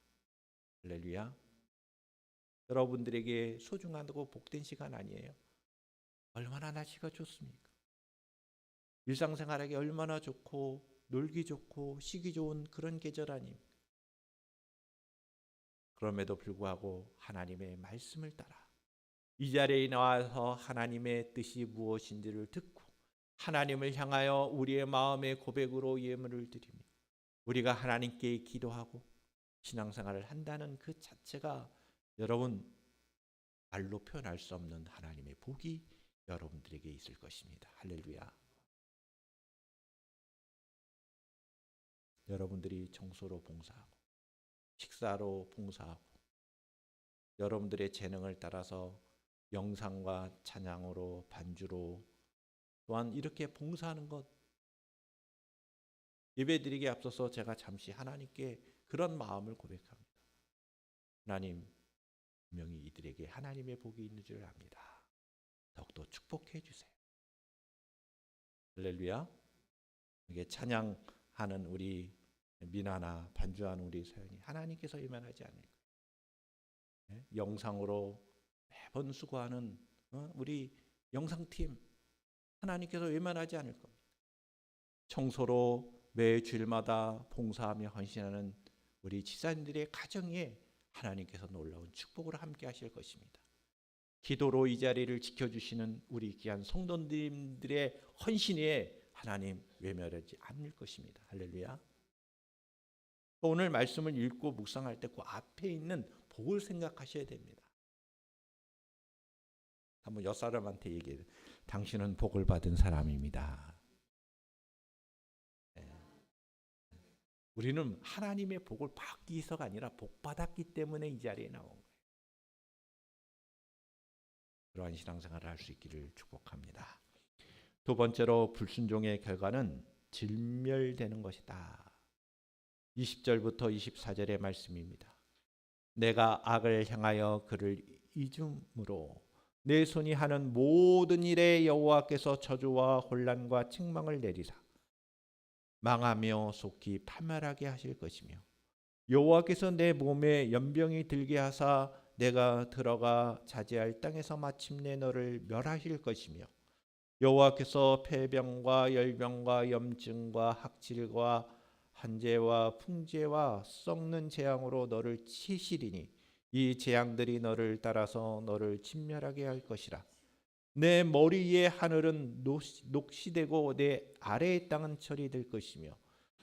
Speaker 1: 할렐루야. 여러분들에게 소중하고 복된 시간 아니에요? 얼마나 날씨가 좋습니까? 일상생활하기 얼마나 좋고 놀기 좋고 쉬기 좋은 그런 계절 아닙니까? 그럼에도 불구하고 하나님의 말씀을 따라 이 자리에 나와서 하나님의 뜻이 무엇인지를 듣고 하나님을 향하여 우리의 마음의 고백으로 예물을 드리며 우리가 하나님께 기도하고 신앙생활을 한다는 그 자체가 여러분 말로 표현할 수 없는 하나님의 복이 여러분들에게 있을 것입니다. 할렐루야. 여러분들이 청소로 봉사하고 식사로 봉사하고 여러분들의 재능을 따라서 영상과 찬양으로 반주로 또한 이렇게 봉사하는 것, 예배드리기에 앞서서 제가 잠시 하나님께 그런 마음을 고백합니다. 하나님, 분명히 이들에게 하나님의 복이 있는 줄 압니다. 더욱더 축복해 주세요. 할렐루야. 이게 찬양하는 우리 미나나 반주하는 우리 서연이 하나님께서 임하지 않을 거예요. 영상으로 매번 수고하는 우리 영상팀 하나님께서 외면하지 않을 겁니다. 청소로 매 주일마다 봉사하며 헌신하는 우리 지사님들의 가정에 하나님께서 놀라운 축복을 함께 하실 것입니다. 기도로 이 자리를 지켜주시는 우리 귀한 성도님들의 헌신에 하나님 외면하지 않을 것입니다. 할렐루야. 오늘 말씀을 읽고 묵상할 때 그 앞에 있는 복을 생각하셔야 됩니다. 한번 옆 사람한테 얘기해요. 당신은 복을 받은 사람입니다. 우리는 하나님의 복을 받기 위해서가 아니라 복 받았기 때문에 이 자리에 나온 거예요. 그러한 신앙생활을 할 수 있기를 축복합니다. 두 번째로 불순종의 결과는 진멸되는 것이다. 20절부터 24절의 말씀입니다. 내가 악을 향하여 그를 잊음으로 내 손이 하는 모든 일에 여호와께서 저주와 혼란과 책망을 내리사 망하며 속히 파멸하게 하실 것이며 여호와께서 내 몸에 연병이 들게 하사 내가 들어가 차지할 땅에서 마침내 너를 멸하실 것이며 여호와께서 폐병과 열병과 염증과 학질과 한재와 풍재와 썩는 재앙으로 너를 치시리니 이 재앙들이 너를 따라서 너를 진멸하게 할 것이라. 내 머리 위에 하늘은 녹시되고 내 아래의 땅은 철이 될 것이며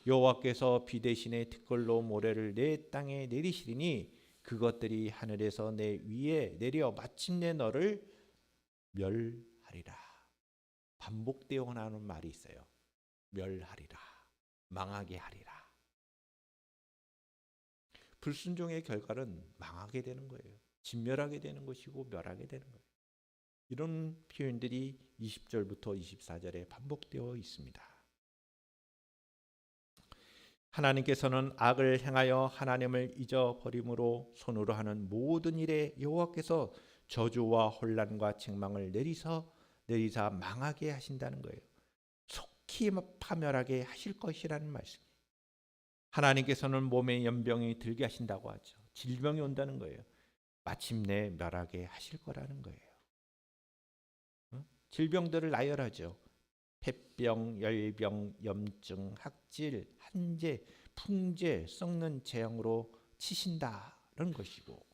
Speaker 1: 여호와께서 비 대신에 티끌로 모래를 내 땅에 내리시리니 그것들이 하늘에서 내 위에 내려 마침내 너를 멸하리라. 반복되어 나오는 말이 있어요. 멸하리라. 망하게 하리라. 불순종의 결과는 망하게 되는 거예요. 진멸하게 되는 것이고 멸하게 되는 거예요. 이런 표현들이 20절부터 24절에 반복되어 있습니다. 하나님께서는 악을 행하여 하나님을 잊어버림으로 손으로 하는 모든 일에 여호와께서 저주와 혼란과 책망을 내리사 망하게 하신다는 거예요. 속히 파멸하게 하실 것이라는 말씀이에요. 하나님께서는 몸에 연병이 들게 하신다고 하죠. 질병이 온다는 거예요. 마침내 멸하게 하실 거라는 거예요. 질병들을 나열하죠. 폐병, 열병, 염증, 학질, 한재, 풍재, 썩는 재앙으로 치신다는 것이고,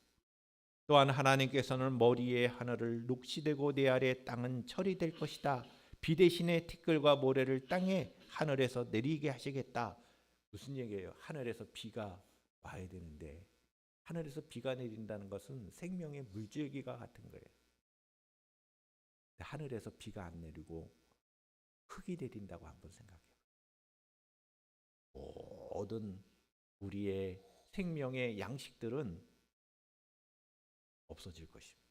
Speaker 1: 또한 하나님께서는 머리에 하늘을 녹시되고 내 아래 땅은 철이 될 것이다. 비 대신에 티끌과 모래를 땅에 하늘에서 내리게 하시겠다. 무슨 얘기예요? 하늘에서 비가 와야 되는데 하늘에서 비가 내린다는 것은 생명의 물줄기가 같은 거예요. 하늘에서 비가 안 내리고 흙이 내린다고 한번 생각해요. 모든 우리의 생명의 양식들은 없어질 것입니다.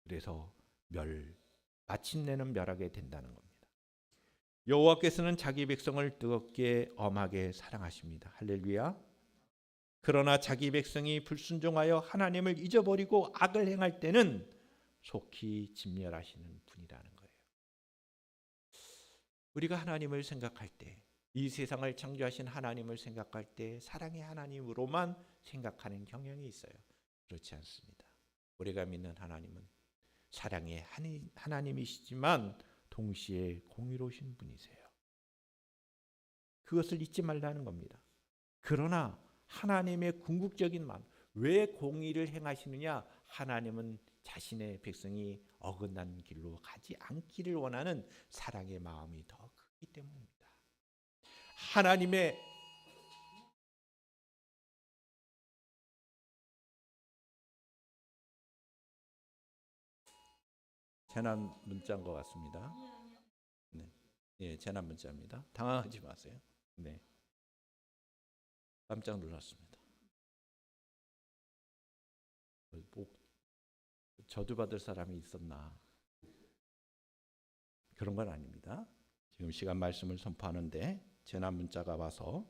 Speaker 1: 그래서 마침내는 멸하게 된다는 겁니다. 여호와께서는 자기 백성을 뜨겁게 엄하게 사랑하십니다. 할렐루야. 그러나 자기 백성이 불순종하여 하나님을 잊어버리고 악을 행할 때는 속히 진멸하시는 분이라는 거예요. 우리가 하나님을 생각할 때, 이 세상을 창조하신 하나님을 생각할 때 사랑의 하나님으로만 생각하는 경향이 있어요. 그렇지 않습니다. 우리가 믿는 하나님은 사랑의 하나님이시지만 동시에 공의로우신 분이세요. 그것을 잊지 말라는 겁니다. 그러나 하나님의 궁극적인 마음, 왜 공의를 행하시느냐? 하나님은 자신의 백성이 어긋난 길로 가지 않기를 원하는 사랑의 마음이 더 크기 때문입니다. 하나님의 재난 문자인 것 같습니다. 네, 예, 재난 문자입니다. 당황하지 마세요. 네, 깜짝 놀랐습니다. 저주받을 사람이 있었나? 그런 건 아닙니다. 지금 시간 말씀을 선포하는데 재난 문자가 와서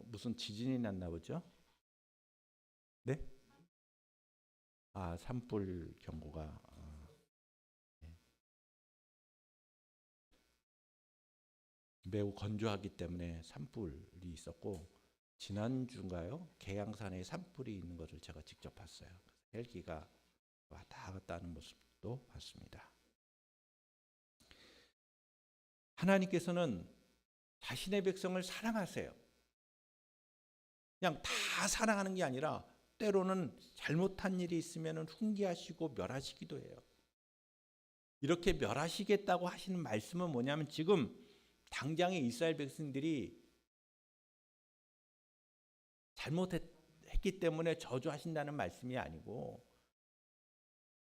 Speaker 1: 무슨 지진이 났나 보죠? 네? 산불 경고가 네. 매우 건조하기 때문에 산불이 있었고, 지난주인가요? 계양산에 산불이 있는 것을 제가 직접 봤어요. 헬기가 왔다 갔다 하는 모습도 봤습니다. 하나님께서는 자신의 백성을 사랑하세요. 그냥 다 사랑하는 게 아니라 때로는 잘못한 일이 있으면 훈계하시고 멸하시기도 해요. 이렇게 멸하시겠다고 하시는 말씀은 뭐냐면, 지금 당장의 이스라엘 백성들이 잘못했기 때문에 저주하신다는 말씀이 아니고,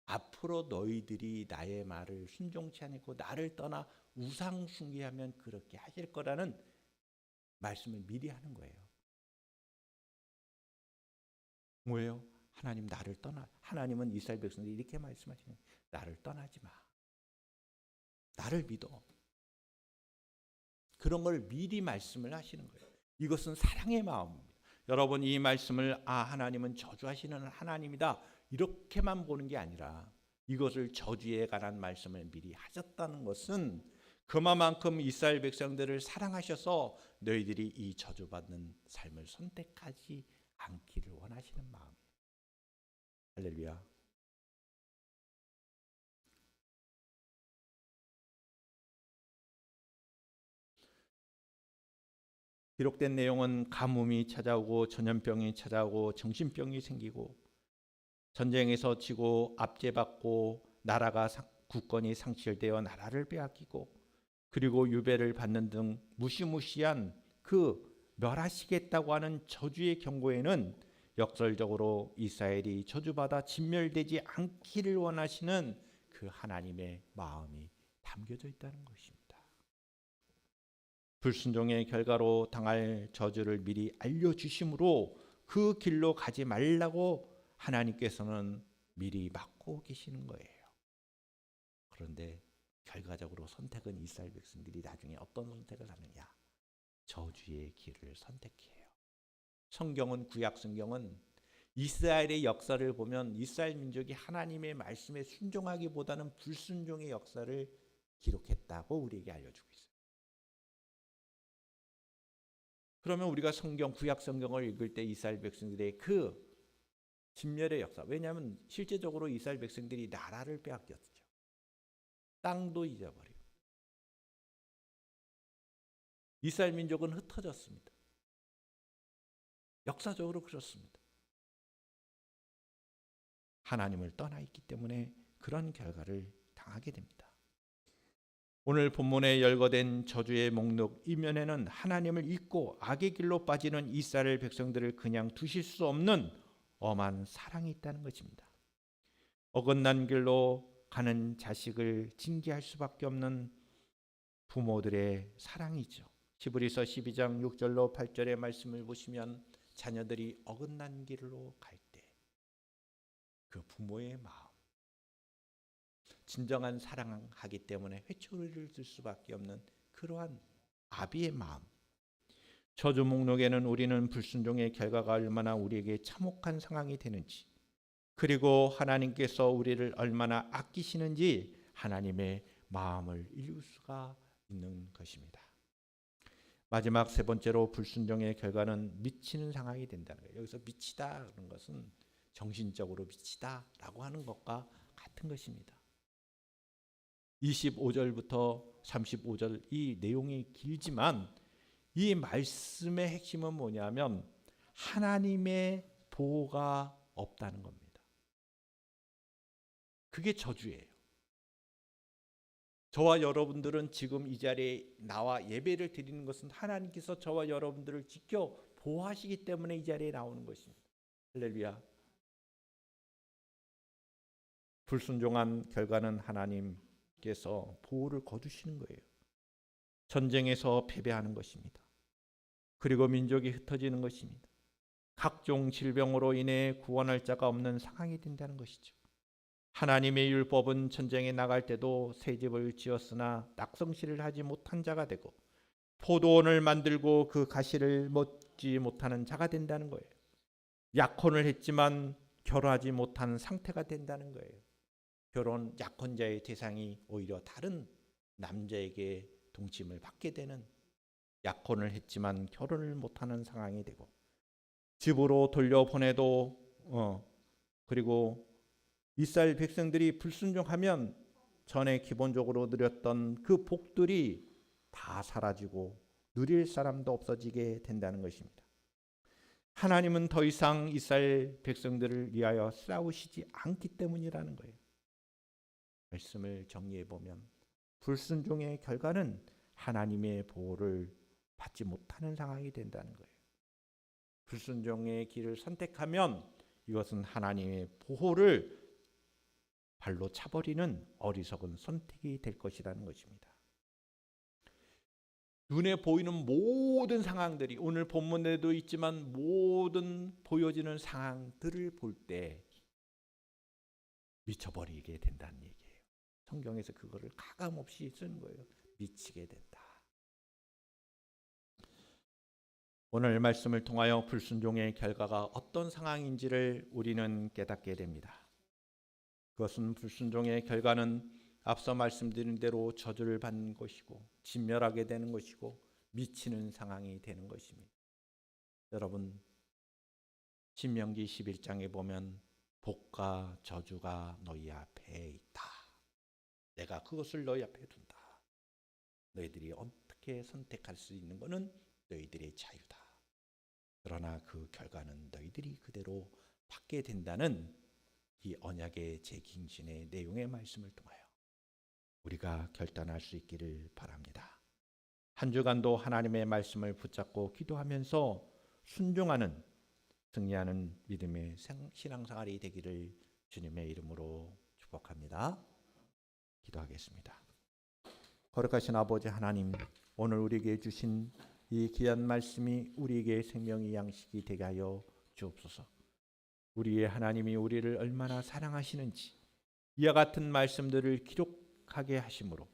Speaker 1: 앞으로 너희들이 나의 말을 순종치 않고 나를 떠나 우상 숭배하면 그렇게 하실 거라는 말씀을 미리 하는 거예요. 뭐예요? 하나님은 이스라엘 백성들이 이렇게 말씀하시는 거예요. 나를 떠나지 마. 나를 믿어. 그런 걸 미리 말씀을 하시는 거예요. 이것은 사랑의 마음입니다. 여러분, 이 말씀을 하나님은 저주하시는 하나님이다 이렇게만 보는 게 아니라, 이것을 저주에 관한 말씀을 미리 하셨다는 것은 그만큼 이스라엘 백성들을 사랑하셔서 너희들이 이 저주받는 삶을 선택하지 않기를 원하시는 마음. 할렐루야. 기록된 내용은 가뭄이 찾아오고 전염병이 찾아오고 정신병이 생기고 전쟁에서 지고 압제받고 나라가 국권이 상실되어 나라를 빼앗기고 그리고 유배를 받는 등 무시무시한 그 멸하시겠다고 하는 저주의 경고에는 역설적으로 이스라엘이 저주받아 진멸되지 않기를 원하시는 그 하나님의 마음이 담겨져 있다는 것입니다. 불순종의 결과로 당할 저주를 미리 알려주심으로 그 길로 가지 말라고 하나님께서는 미리 막고 계시는 거예요. 그런데 결과적으로 선택은 이스라엘 백성들이 나중에 어떤 선택을 하느냐? 저주의 길을 선택해요. 성경은, 구약 성경은 이스라엘의 역사를 보면 이스라엘 민족이 하나님의 말씀에 순종하기보다는 불순종의 역사를 기록했다고 우리에게 알려주고 있어요. 그러면 우리가 성경, 구약 성경을 읽을 때 이스라엘 백성들의 그 진멸의 역사, 왜냐하면 실제적으로 이스라엘 백성들이 나라를 빼앗겼죠. 땅도 잊어버리고 이스라엘 민족은 흩어졌습니다. 역사적으로 그렇습니다. 하나님을 떠나 있기 때문에 그런 결과를 당하게 됩니다. 오늘 본문에 열거된 저주의 목록 이면에는 하나님을 잊고 악의 길로 빠지는 이스라엘 백성들을 그냥 두실 수 없는 엄한 사랑이 있다는 것입니다. 어긋난 길로 가는 자식을 징계할 수밖에 없는 부모들의 사랑이죠. 히브리서 12장 6절로 8절의 말씀을 보시면 자녀들이 어긋난 길로 갈 때 그 부모의 마음, 진정한 사랑하기 때문에 회초리를 들 수밖에 없는 그러한 아비의 마음. 저주 목록에는 우리는 불순종의 결과가 얼마나 우리에게 참혹한 상황이 되는지, 그리고 하나님께서 우리를 얼마나 아끼시는지 하나님의 마음을 읽을 수가 있는 것입니다. 마지막 세 번째로 불순종의 결과는 미치는 상황이 된다는 거예요. 여기서 미치다 그런 것은 정신적으로 미치다라고 하는 것과 같은 것입니다. 25절부터 35절 이 내용이 길지만 이 말씀의 핵심은 뭐냐면 하나님의 보호가 없다는 겁니다. 그게 저주예요. 저와 여러분들은 지금 이 자리에 나와 예배를 드리는 것은 하나님께서 저와 여러분들을 지켜 보호하시기 때문에 이 자리에 나오는 것입니다. 할렐루야. 불순종한 결과는 하나님께서 보호를 거두시는 거예요. 전쟁에서 패배하는 것입니다. 그리고 민족이 흩어지는 것입니다. 각종 질병으로 인해 구원할 자가 없는 상황이 된다는 것이죠. 하나님의 율법은 전쟁에 나갈 때도 새 집을 지었으나 낙성실을 하지 못한 자가 되고 포도원을 만들고 그 가시를 먹지 못하는 자가 된다는 거예요. 약혼을 했지만 결혼하지 못한 상태가 된다는 거예요. 결혼 약혼자의 대상이 오히려 다른 남자에게 동침을 받게 되는, 약혼을 했지만 결혼을 못하는 상황이 되고 집으로 돌려보내도 그리고 이스라엘 백성들이 불순종하면 전에 기본적으로 누렸던 그 복들이 다 사라지고 누릴 사람도 없어지게 된다는 것입니다. 하나님은 더 이상 이스라엘 백성들을 위하여 싸우시지 않기 때문이라는 거예요. 말씀을 정리해 보면 불순종의 결과는 하나님의 보호를 받지 못하는 상황이 된다는 거예요. 불순종의 길을 선택하면 이것은 하나님의 보호를 발로 차버리는 어리석은 선택이 될 것이라는 것입니다. 눈에 보이는 모든 상황들이 오늘 본문에도 있지만 모든 보여지는 상황들을 볼 때 미쳐버리게 된다는 얘기예요. 성경에서 그거를 가감없이 쓰는 거예요. 미치게 된다. 오늘 말씀을 통하여 불순종의 결과가 어떤 상황인지를 우리는 깨닫게 됩니다. 그것은 불순종의 결과는 앞서 말씀드린 대로 저주를 받는 것이고 진멸하게 되는 것이고 미치는 상황이 되는 것입니다. 여러분, 신명기 11장에 보면 복과 저주가 너희 앞에 있다. 내가 그것을 너희 앞에 둔다. 너희들이 어떻게 선택할 수 있는 것은 너희들의 자유다. 그러나 그 결과는 너희들이 그대로 받게 된다는 이 언약의 재갱신의 내용의 말씀을 통하여 우리가 결단할 수 있기를 바랍니다. 한 주간도 하나님의 말씀을 붙잡고 기도하면서 순종하는 승리하는 믿음의 신앙생활이 되기를 주님의 이름으로 축복합니다. 기도하겠습니다. 거룩하신 아버지 하나님, 오늘 우리에게 주신 이 귀한 말씀이 우리에게 생명의 양식이 되게 하여 주옵소서. 우리의 하나님이 우리를 얼마나 사랑하시는지 이와 같은 말씀들을 기록하게 하심으로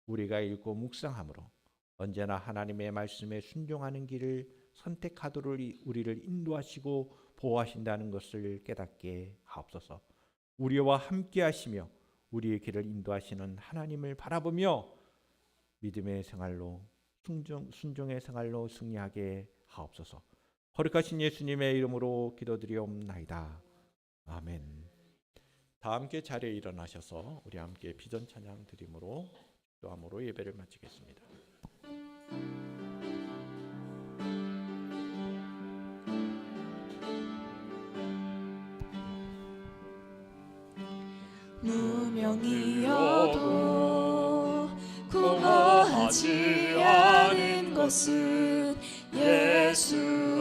Speaker 1: 우리가 읽고 묵상함으로 언제나 하나님의 말씀에 순종하는 길을 선택하도록 우리를 인도하시고 보호하신다는 것을 깨닫게 하옵소서. 우리와 함께 하시며 우리의 길을 인도하시는 하나님을 바라보며 믿음의 생활로 순종의 생활로 승리하게 하옵소서. 거룩하신 예수님의 이름으로 기도드리옵나이다. 아멘. 다 함께 자리에 일어나셔서 우리 함께 비전 찬양 드림으로 기도함으로 예배를 마치겠습니다.
Speaker 2: 무명이어도 공허하지 않은 것은 예수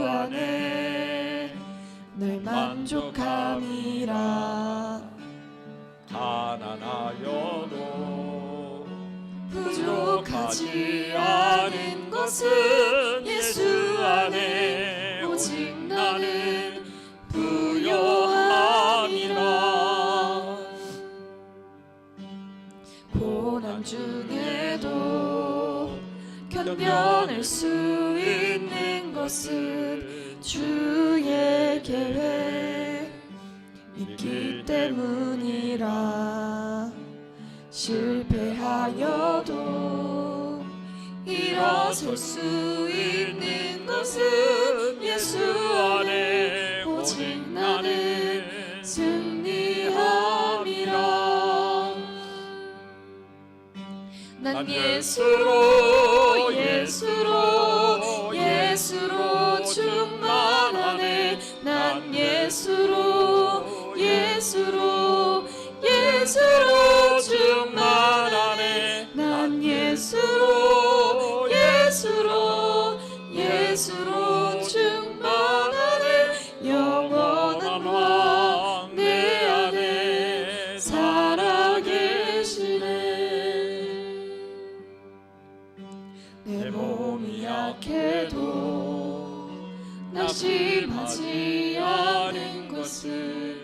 Speaker 2: 안에 늘 만족함이라.
Speaker 1: 가난하여도
Speaker 2: 부족하지 않은 것은 예수 안에 오직 나는 부요함이라. 고난 중에도 견뎌낼 수 있는 것은 주의 계획 있기 때문이라. 실패하여도 일어설 수 있는 것은 예수 안에 오직 나는 승리함이라. 난 예수로 예수로 예수로 충만하네. 난 예수로 예수로 예수로 충만하네. 난 예수로 예수로 예수로 충만하네. 영원한 왕 내 안에 살아계시네. 내 몸이 약해도 낙심하지 않은 것은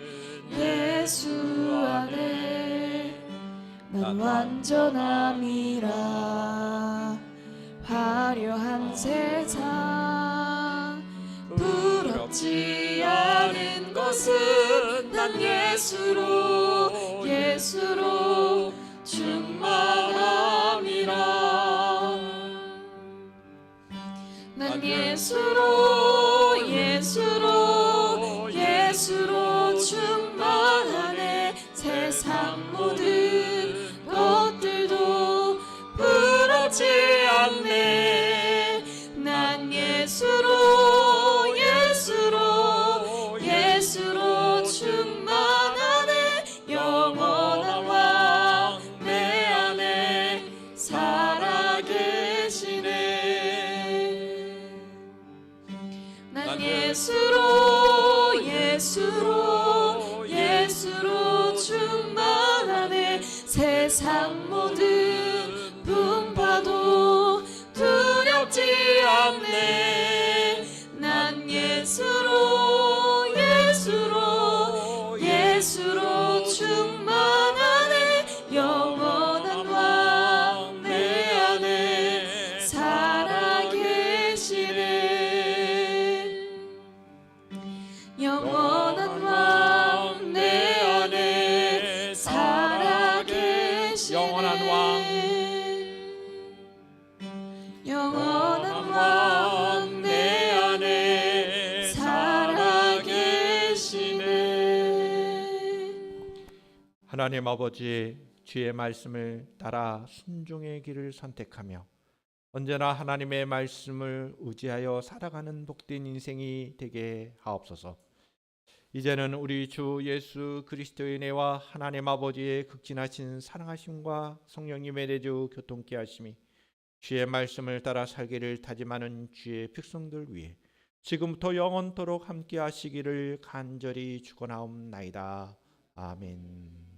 Speaker 2: 예수 안에 난 완전함이라. 화려한 세상 부럽지 않은 것은 난 예수로 예수로 충만함이라. 난 예수로 예수로 예수로 충만하네. 세상 모든 것들도 부럽지 않네. 난 예수로 예수로 예수로 충만하네. 영원한 왕 내 안에 살아계시네. 난 예수로 예수로 예수로 충만하네. 세상 모든 풍파도 두렵지 않네. 난 예수로 예수로 예수로 충만하네. 영원한 왕 내 안에 살아계시네. 영원한 왕 내 안에 살아계시네.
Speaker 1: 영원한 왕
Speaker 2: 영원한 왕 내 안에 살아계시네.
Speaker 1: 하나님 아버지, 주의 말씀을 따라 순종의 길을 선택하며 언제나 하나님의 말씀을 의지하여 살아가는 복된 인생이 되게 하옵소서. 이제는 우리 주 예수 그리스도의 은혜와 하나님 아버지의 극진하신 사랑하심과 성령님의 내주 교통케 하심이 주의 말씀을 따라 살기를 다짐하는 주의 백성들 위해 지금부터 영원토록 함께 하시기를 간절히 축원하옵나이다. 아멘.